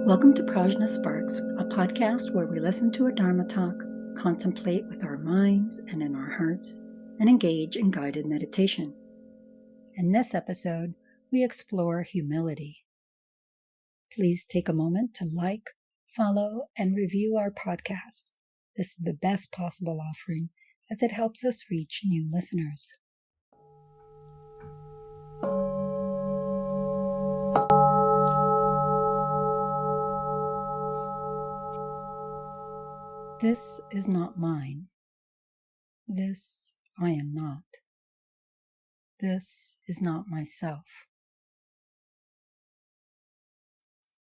Welcome to PRAJNA SPARKS, a podcast where we listen to a Dharma Talk, contemplate with our minds and in our hearts, and engage in guided meditation. In this episode, we explore humility. Please take a moment to like, follow, and review our podcast. This is the best possible offering as it helps us reach new listeners. This is not mine. This I am not. This is not myself.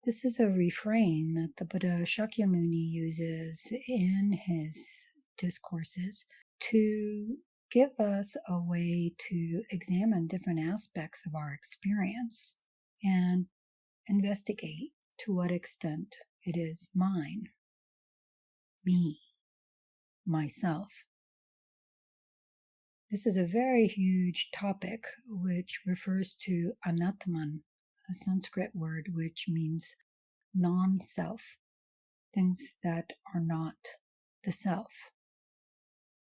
This is a refrain that the Buddha Shakyamuni uses in his discourses to give us a way to examine different aspects of our experience and investigate to what extent it is mine, me, myself. This is a very huge topic which refers to anatman, a Sanskrit word which means non-self, things that are not the self.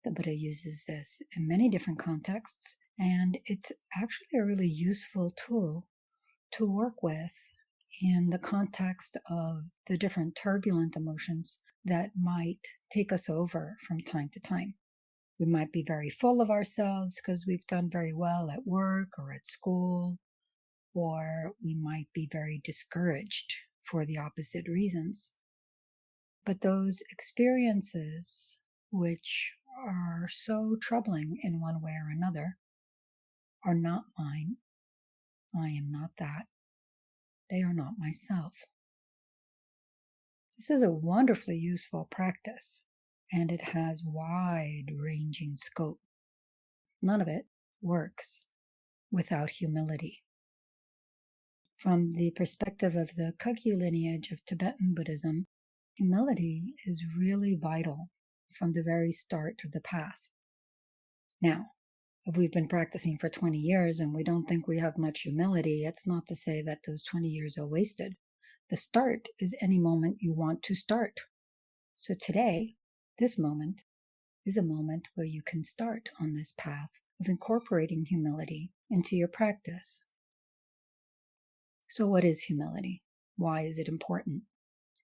The Buddha uses this in many different contexts, and it's actually a really useful tool to work with in the context of the different turbulent emotions that might take us over from time to time. We might be very full of ourselves because we've done very well at work or at school, or we might be very discouraged for the opposite reasons. But those experiences, which are so troubling in one way or another, are not mine. I am not that. They are not myself. This is a wonderfully useful practice, and it has wide-ranging scope. None of it works without humility. From the perspective of the Kagyu lineage of Tibetan Buddhism, humility is really vital from the very start of the path. Now, if we've been practicing for 20 years and we don't think we have much humility, it's not to say that those 20 years are wasted. The start is any moment you want to start. So today, this moment, is a moment where you can start on this path of incorporating humility into your practice. So what is humility? Why is it important?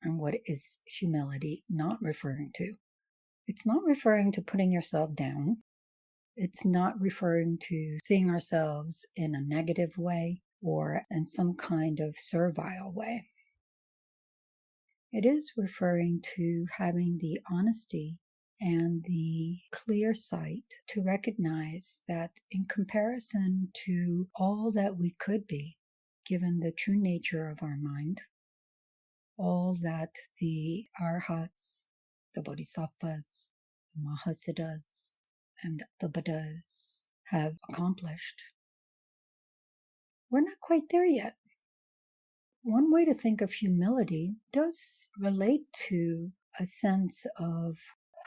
And what is humility not referring to? It's not referring to putting yourself down. It's not referring to seeing ourselves in a negative way or in some kind of servile way. It is referring to having the honesty and the clear sight to recognize that in comparison to all that we could be, given the true nature of our mind, all that the arhats, the bodhisattvas, the mahasiddhas, and the Buddhas have accomplished, we're not quite there yet. One way to think of humility does relate to a sense of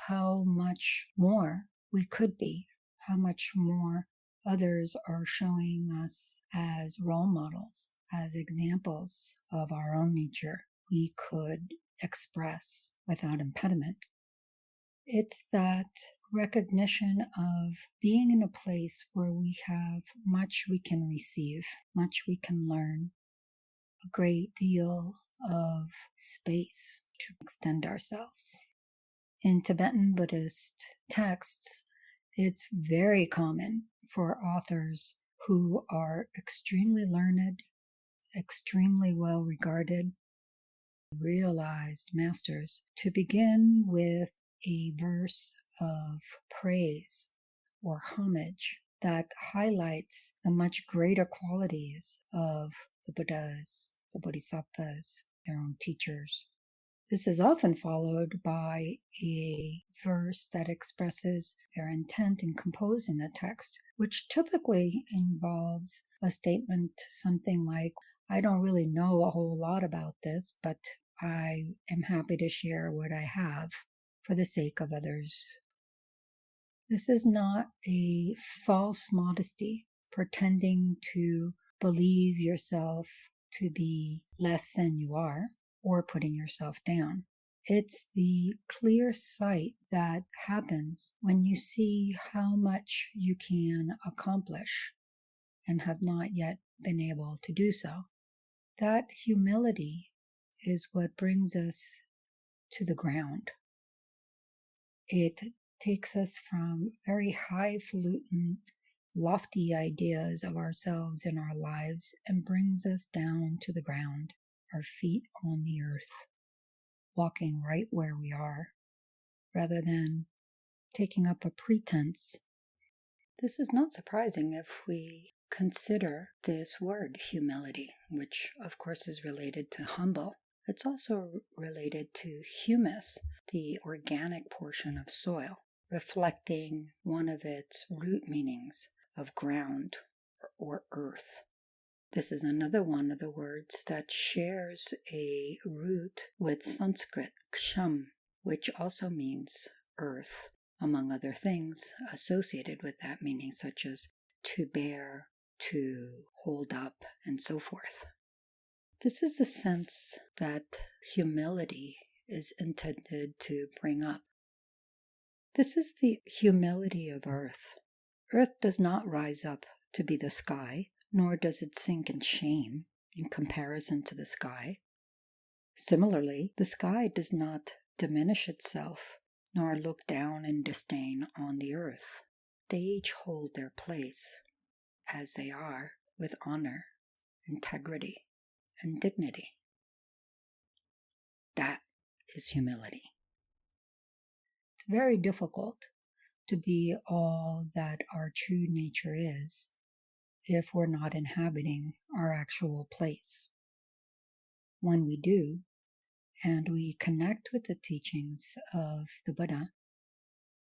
how much more we could be, how much more others are showing us as role models, as examples of our own nature we could express without impediment. It's that recognition of being in a place where we have much we can receive, much we can learn, a great deal of space to extend ourselves. In Tibetan Buddhist texts, it's very common for authors who are extremely learned, extremely well regarded, realized masters to begin with a verse of praise or homage that highlights the much greater qualities of the Buddhas, the Bodhisattvas, their own teachers. This is often followed by a verse that expresses their intent in composing the text, which typically involves a statement something like, I don't really know a whole lot about this, but I am happy to share what I have for the sake of others. This is not a false modesty, pretending to believe yourself to be less than you are. or putting yourself down. It's the clear sight that happens when you see how much you can accomplish and have not yet been able to do so. That humility is what brings us to the ground. It takes us from very highfalutin, lofty ideas of ourselves and our lives and brings us down to the ground, our feet on the earth, walking right where we are, rather than taking up a pretense. This is not surprising if we consider this word humility, which of course is related to humble. It's also related to humus, the organic portion of soil, reflecting one of its root meanings of ground or earth. This is another one of the words that shares a root with Sanskrit, ksham, which also means earth, among other things associated with that meaning, such as to bear, to hold up, and so forth. This is a sense that humility is intended to bring up. This is the humility of earth. Earth does not rise up to be the sky, nor does it sink in shame in comparison to the sky. Similarly, the sky does not diminish itself, nor look down in disdain on the earth. They each hold their place as they are, with honor, integrity, and dignity. That is humility. It's very difficult to be all that our true nature is if we're not inhabiting our actual place. When we do, and we connect with the teachings of the Buddha,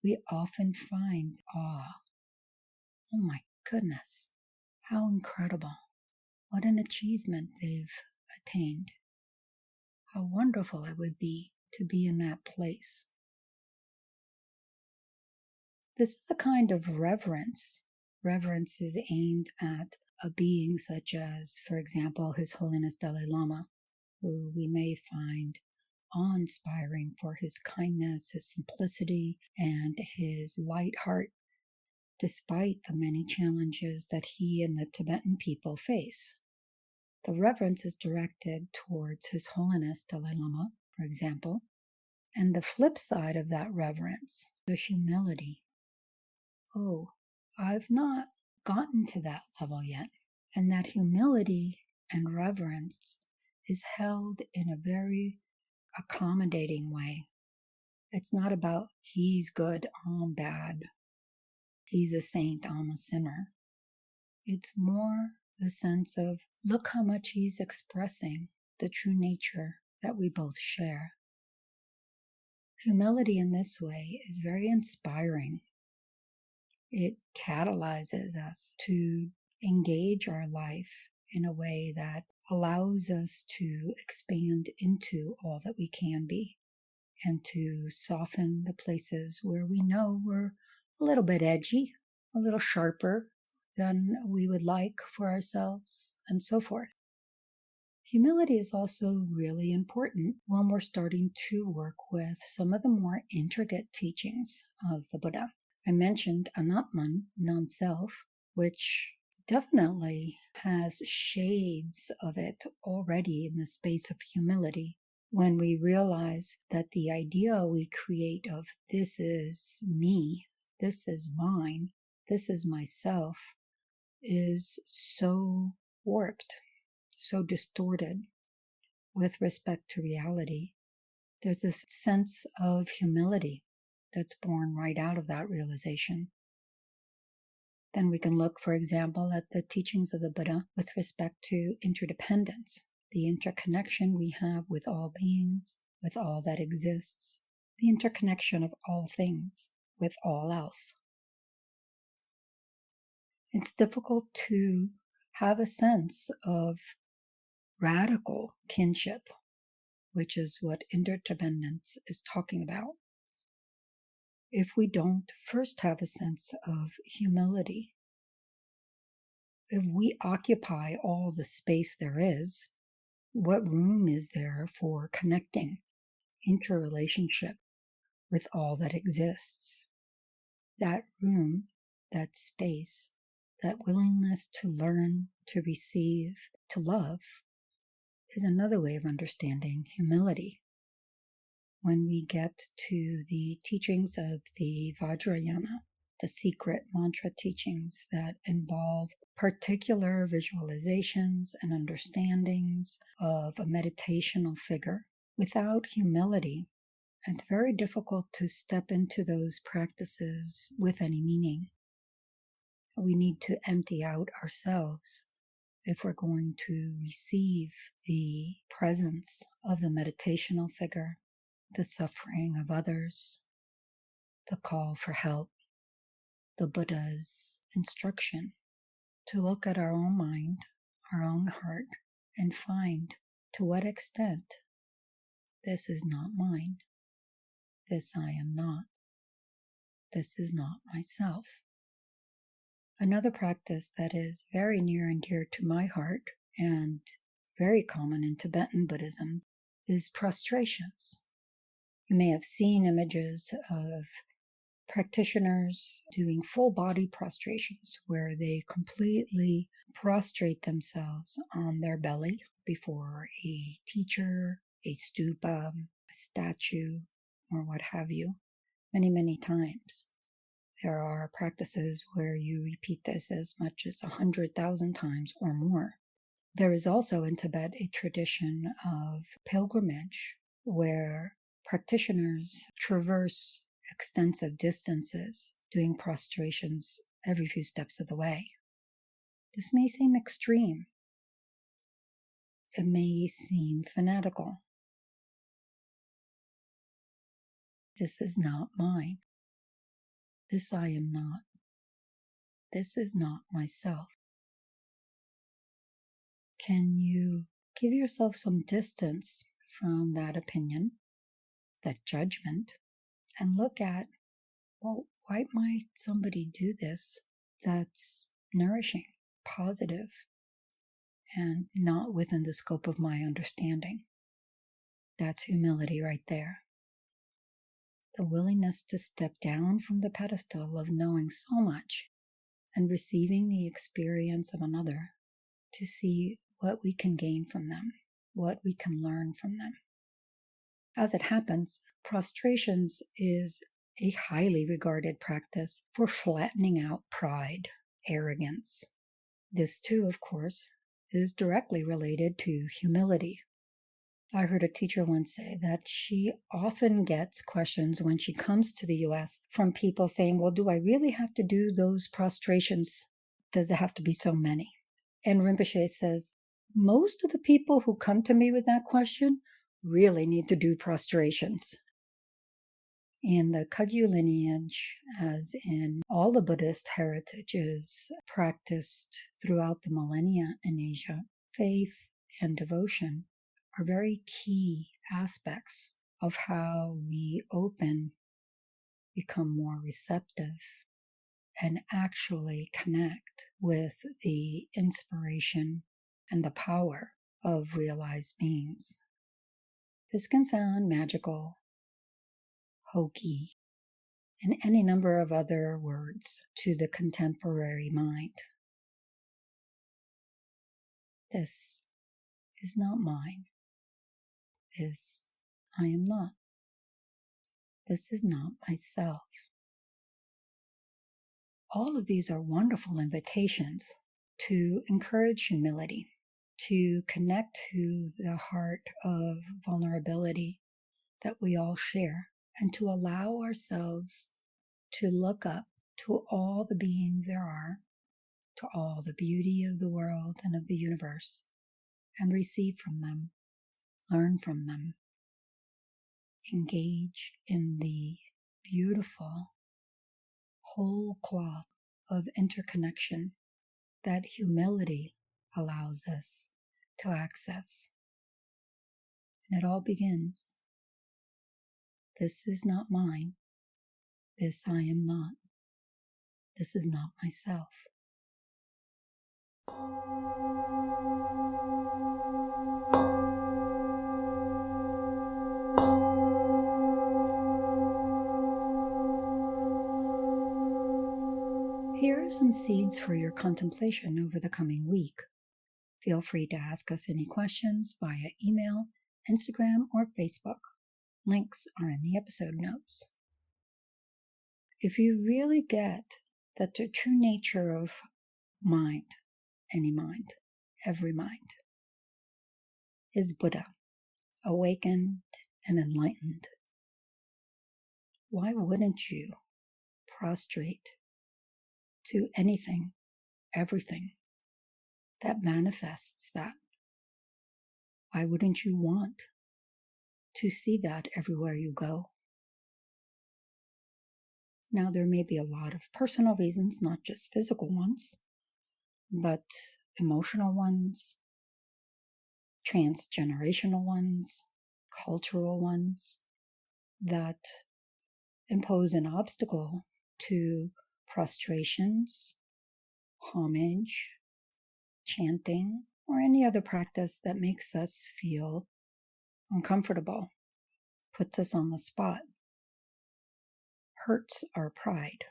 we often find awe. Oh my goodness, how incredible. What an achievement they've attained. How wonderful it would be to be in that place. This is a kind of reverence. Reverence is aimed at a being such as, for example, His Holiness Dalai Lama, who we may find awe-inspiring for his kindness, his simplicity, and his light heart, despite the many challenges that he and the Tibetan people face. The reverence is directed towards His Holiness Dalai Lama, for example, and the flip side of that reverence, the humility. Oh, I've not gotten to that level yet. And that humility and reverence is held in a very accommodating way. It's not about he's good, I'm bad. He's a saint, I'm a sinner. It's more the sense of, look how much he's expressing the true nature that we both share. Humility in this way is very inspiring. It catalyzes us to engage our life in a way that allows us to expand into all that we can be and to soften the places where we know we're a little bit edgy, a little sharper than we would like for ourselves, and so forth. Humility is also really important when we're starting to work with some of the more intricate teachings of the Buddha. I mentioned Anatman, non-self, which definitely has shades of it already in the space of humility. When we realize that the idea we create of this is me, this is mine, this is myself, is so warped, so distorted with respect to reality. There's this sense of humility that's born right out of that realization. Then we can look, for example, at the teachings of the Buddha with respect to interdependence, the interconnection we have with all beings, with all that exists, the interconnection of all things with all else. It's difficult to have a sense of radical kinship, which is what interdependence is talking about, if we don't first have a sense of humility. If we occupy all the space there is, What room is there for connecting, interrelationship with all that exists? That room, that space, that willingness to learn, to receive, to love is another way of understanding humility. When we get to the teachings of the Vajrayana, the secret mantra teachings that involve particular visualizations and understandings of a meditational figure, without humility, it's very difficult to step into those practices with any meaning. We need to empty out ourselves if we're going to receive the presence of the meditational figure, the suffering of others, the call for help, the Buddha's instruction to look at our own mind, our own heart, and find to what extent this is not mine, this I am not, this is not myself. Another practice that is very near and dear to my heart and very common in Tibetan Buddhism is prostrations. You may have seen images of practitioners doing full body prostrations where they completely prostrate themselves on their belly before a teacher, a stupa, a statue, or what have you, many, many times. There are practices where you repeat this as much as 100,000 times or more. There is also in Tibet a tradition of pilgrimage where practitioners traverse extensive distances doing prostrations every few steps of the way. This may seem extreme. It may seem fanatical. This is not mine. This I am not. This is not myself. Can you give yourself some distance from that opinion, that judgment, and look at, well, why might somebody do this that's nourishing, positive, and not within the scope of my understanding? That's humility right there. The willingness to step down from the pedestal of knowing so much and receiving the experience of another to see what we can gain from them, what we can learn from them. As it happens, prostrations is a highly regarded practice for flattening out pride, arrogance. This too, of course, is directly related to humility. I heard a teacher once say that she often gets questions when she comes to the US from people saying, well, do I really have to do those prostrations? Does it have to be so many? And Rinpoche says, most of the people who come to me with that question really need to do prostrations. In the Kagyu lineage, as in all the Buddhist heritages practiced throughout the millennia in Asia, faith and devotion are very key aspects of how we open, become more receptive, and actually connect with the inspiration and the power of realized beings. This can sound magical, hokey, and any number of other words to the contemporary mind. This is not mine. This I am not. This is not myself. All of these are wonderful invitations to encourage humility, to connect to the heart of vulnerability that we all share, and to allow ourselves to look up to all the beings there are, to all the beauty of the world and of the universe, and receive from them, learn from them, engage in the beautiful whole cloth of interconnection that humility allows us to access. And it all begins. This is not mine. This I am not. This is not myself. are some seeds for your contemplation over the coming week. Feel free to ask us any questions via email, Instagram, or Facebook. Links are in the episode notes. If you really get that the true nature of mind, any mind, every mind, is Buddha, awakened and enlightened, why wouldn't you prostrate to anything, everything that manifests that? Why wouldn't you want to see that everywhere you go? Now, there may be a lot of personal reasons, not just physical ones, but emotional ones, transgenerational ones, cultural ones, that impose an obstacle to prostrations, homage, chanting, or any other practice that makes us feel uncomfortable, puts us on the spot, hurts our pride.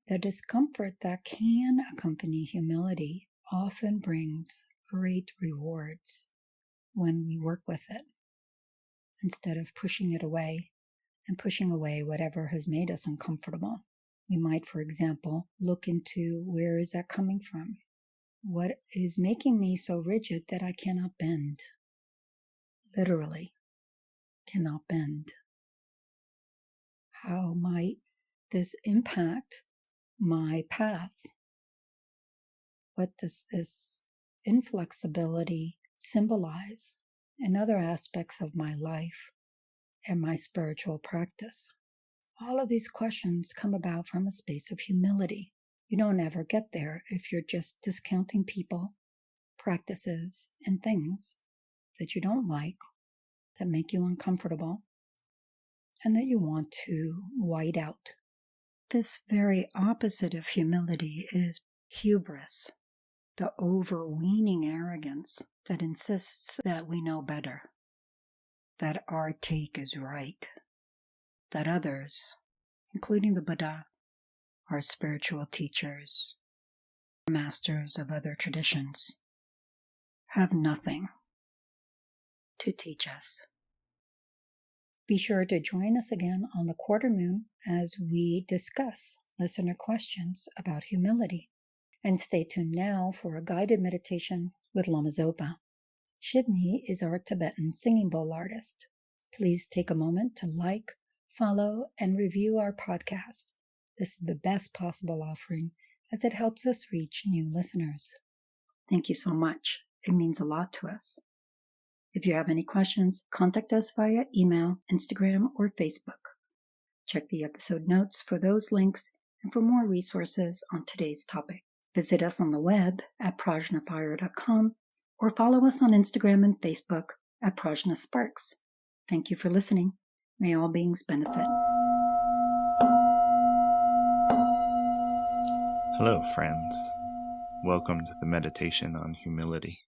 The discomfort that can accompany humility often brings great rewards when we work with it, instead of pushing it away and pushing away whatever has made us uncomfortable. We might, for example, look into where is that coming from? What is making me so rigid that I cannot bend? Literally, cannot bend. How might this impact my path? What does this inflexibility symbolize in other aspects of my life and my spiritual practice? All of these questions come about from a space of humility. You don't ever get there if you're just discounting people, practices, and things that you don't like, that make you uncomfortable, and that you want to white out. This very opposite of humility is hubris, the overweening arrogance that insists that we know better, that our take is right, that others, including the Buddha, our spiritual teachers, masters of other traditions, have nothing to teach us. Be sure to join us again on the quarter moon as we discuss listener questions about humility. And stay tuned now for a guided meditation with Lama Zopa. Shivnee is our Tibetan singing bowl artist. Please take a moment to like, follow, and review our podcast. This is the best possible offering as it helps us reach new listeners. Thank you so much. It means a lot to us. If you have any questions, contact us via email, Instagram, or Facebook. Check the episode notes for those links and for more resources on today's topic. Visit us on the web at PRAJNAFire.com or follow us on Instagram and Facebook at PRAJNA SPARKS. Thank you for listening. May all beings benefit. Hello, friends. Welcome to the meditation on humility.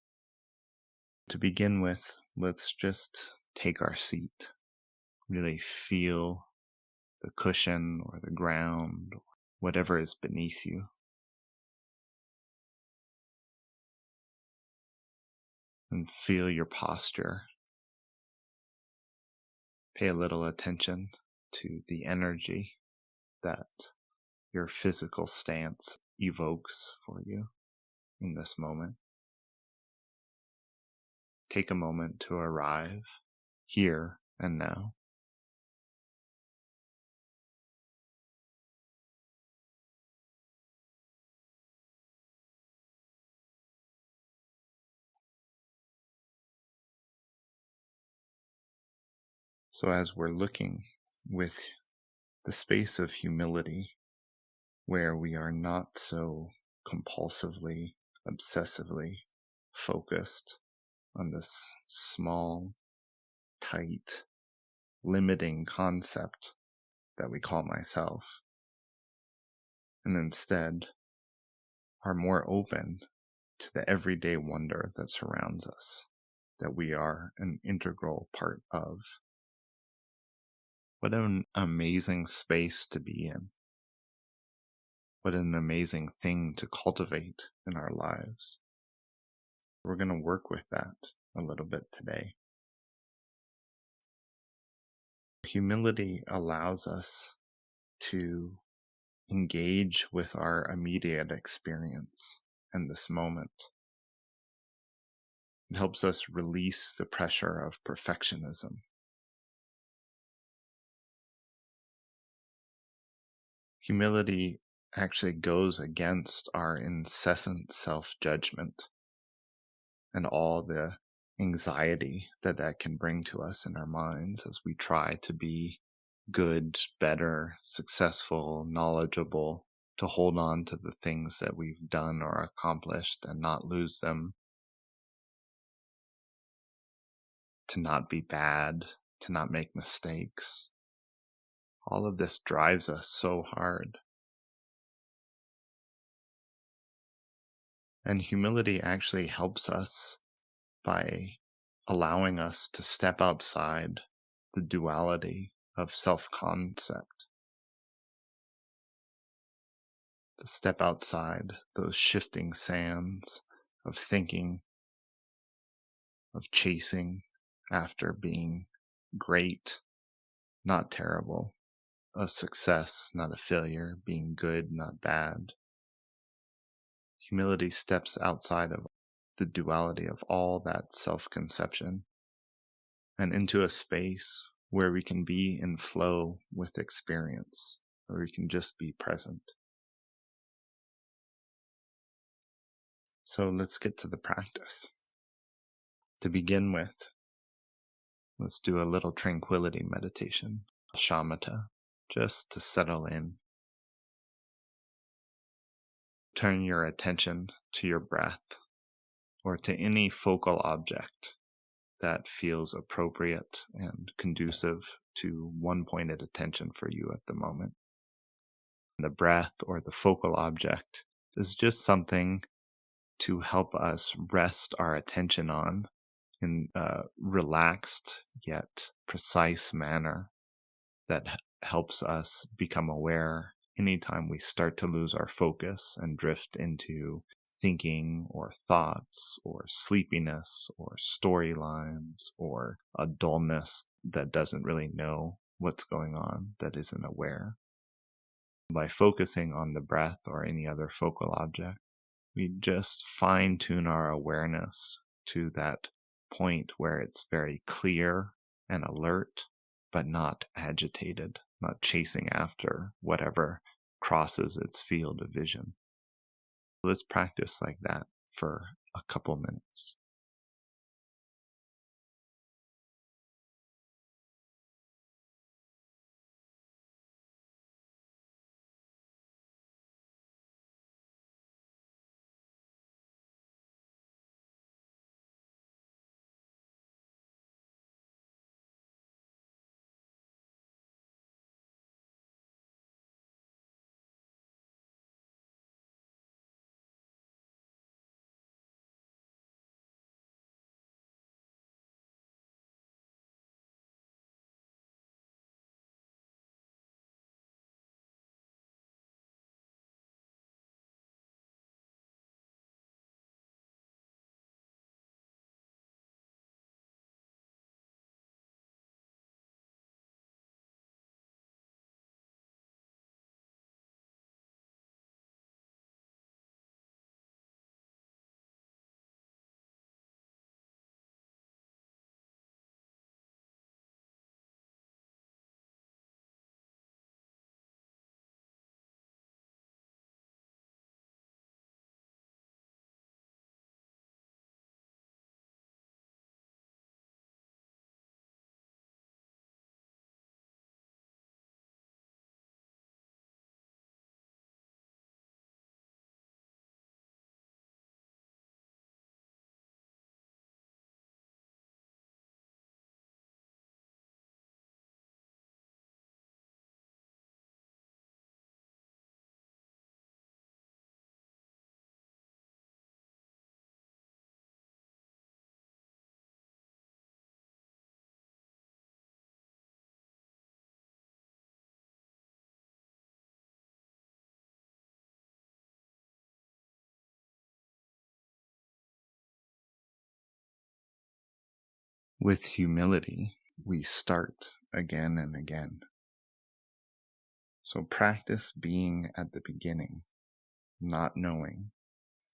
To begin with, let's just take our seat. Really feel the cushion or the ground, or whatever is beneath you. And feel your posture. Pay a little attention to the energy that your physical stance evokes for you in this moment. Take a moment to arrive here and now. So as we're looking with the space of humility, where we are not so compulsively, obsessively focused on this small, tight, limiting concept that we call myself, and instead are more open to the everyday wonder that surrounds us, that we are an integral part of. What an amazing space to be in. What an amazing thing to cultivate in our lives. We're going to work with that a little bit today. Humility allows us to engage with our immediate experience in this moment. It helps us release the pressure of perfectionism. Humility actually goes against our incessant self-judgment and all the anxiety that can bring to us in our minds as we try to be good, better, successful, knowledgeable, to hold on to the things that we've done or accomplished and not lose them, to not be bad, to not make mistakes. All of this drives us so hard. And humility actually helps us by allowing us to step outside the duality of self-concept, to step outside those shifting sands of thinking, of chasing after being great, not terrible, a success, not a failure, being good, not bad. Humility steps outside of the duality of all that self-conception and into a space where we can be in flow with experience, where we can just be present. So let's get to the practice. To begin with, let's do a little tranquility meditation, shamatha, just to settle in. Turn your attention to your breath or to any focal object that feels appropriate and conducive to one-pointed attention for you at the moment. The breath or the focal object is just something to help us rest our attention on in a relaxed yet precise manner that helps us become aware anytime we start to lose our focus and drift into thinking or thoughts or sleepiness or storylines or a dullness that doesn't really know what's going on, that isn't aware. By focusing on the breath or any other focal object, we just fine-tune our awareness to that point where it's very clear and alert, but not agitated, not chasing after whatever crosses its field of vision. Let's practice like that for a couple minutes. With humility, we start again and again. So practice being at the beginning, not knowing,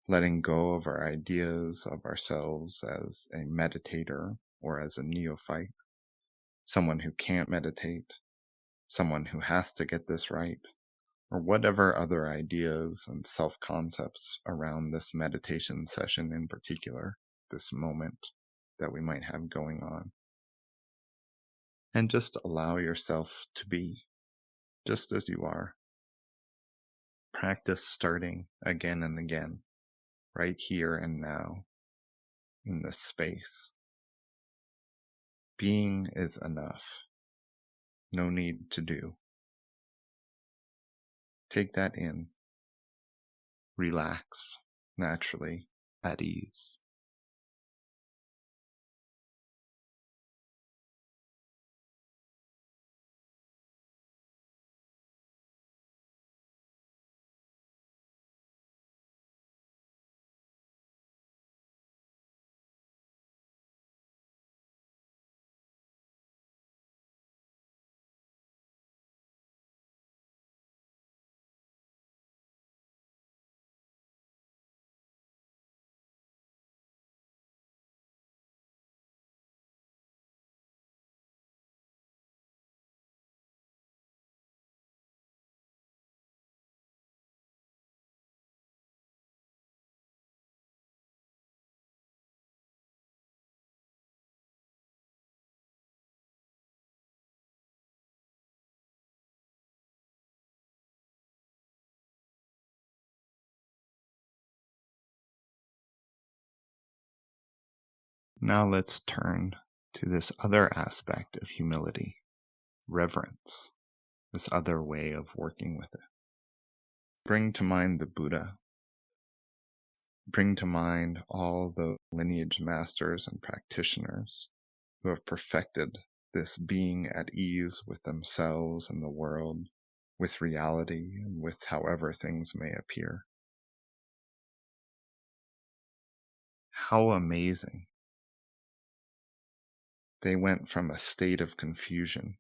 letting go of our ideas of ourselves as a meditator or as a neophyte, someone who can't meditate, someone who has to get this right, or whatever other ideas and self-concepts around this meditation session in particular, this moment that we might have going on. And just allow yourself to be just as you are. Practice starting again and again, right here and now, in this space. Being is enough. No need to do. Take that in. Relax, naturally, at ease. Now let's turn to this other aspect of humility, reverence, this other way of working with it. Bring to mind the Buddha. Bring to mind all the lineage masters and practitioners who have perfected this being at ease with themselves and the world, with reality, and with however things may appear. How amazing. They went from a state of confusion,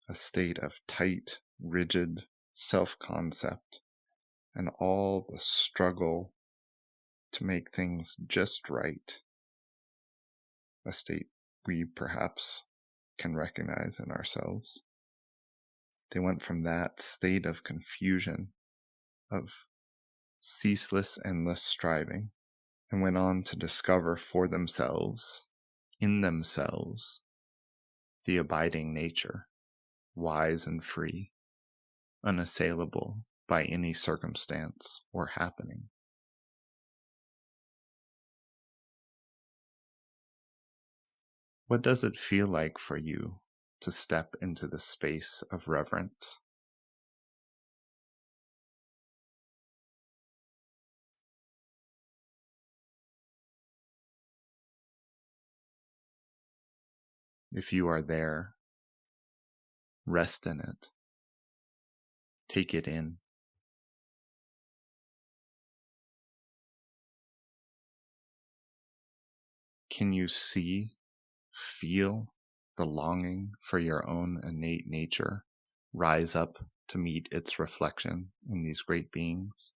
a state of tight, rigid self-concept, and all the struggle to make things just right, a state we perhaps can recognize in ourselves. They went from that state of confusion, of ceaseless, endless striving, and went on to discover for themselves, in themselves, the abiding nature, wise and free, unassailable by any circumstance or happening. What does it feel like for you to step into the space of reverence? If you are there, rest in it. Take it in. Can you see, feel the longing for your own innate nature rise up to meet its reflection in these great beings?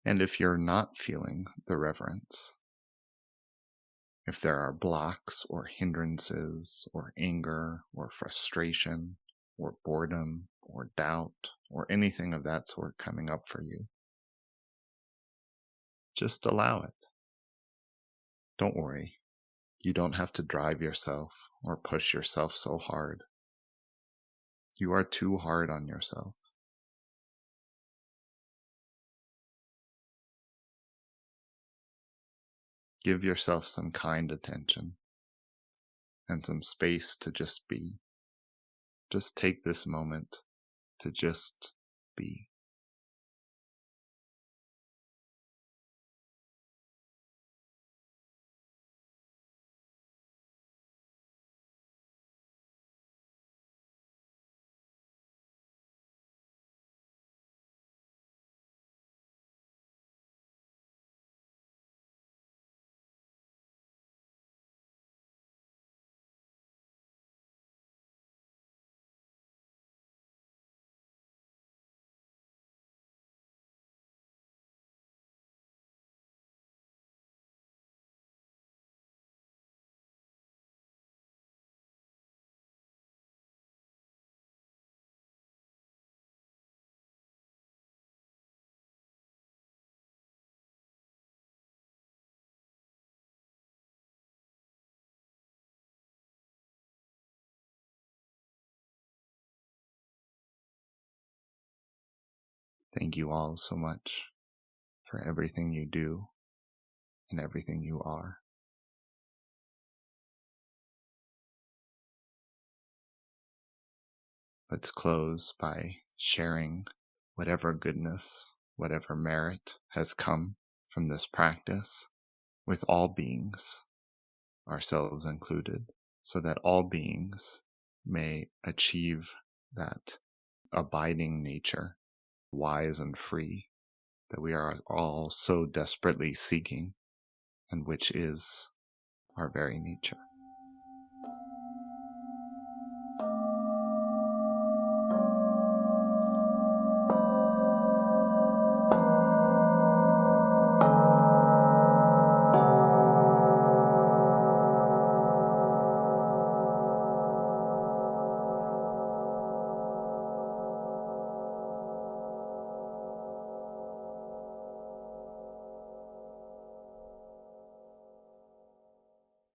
And if you're not feeling the reverence, if there are blocks or hindrances or anger or frustration or boredom or doubt or anything of that sort coming up for you, just allow it. Don't worry. You don't have to drive yourself or push yourself so hard. You are too hard on yourself. Give yourself some kind attention and some space to just be. Just take this moment to just be. Thank you all so much for everything you do and everything you are. Let's close by sharing whatever goodness, whatever merit has come from this practice with all beings, ourselves included, so that all beings may achieve that abiding nature, wise and free, that we are all so desperately seeking, and which is our very nature.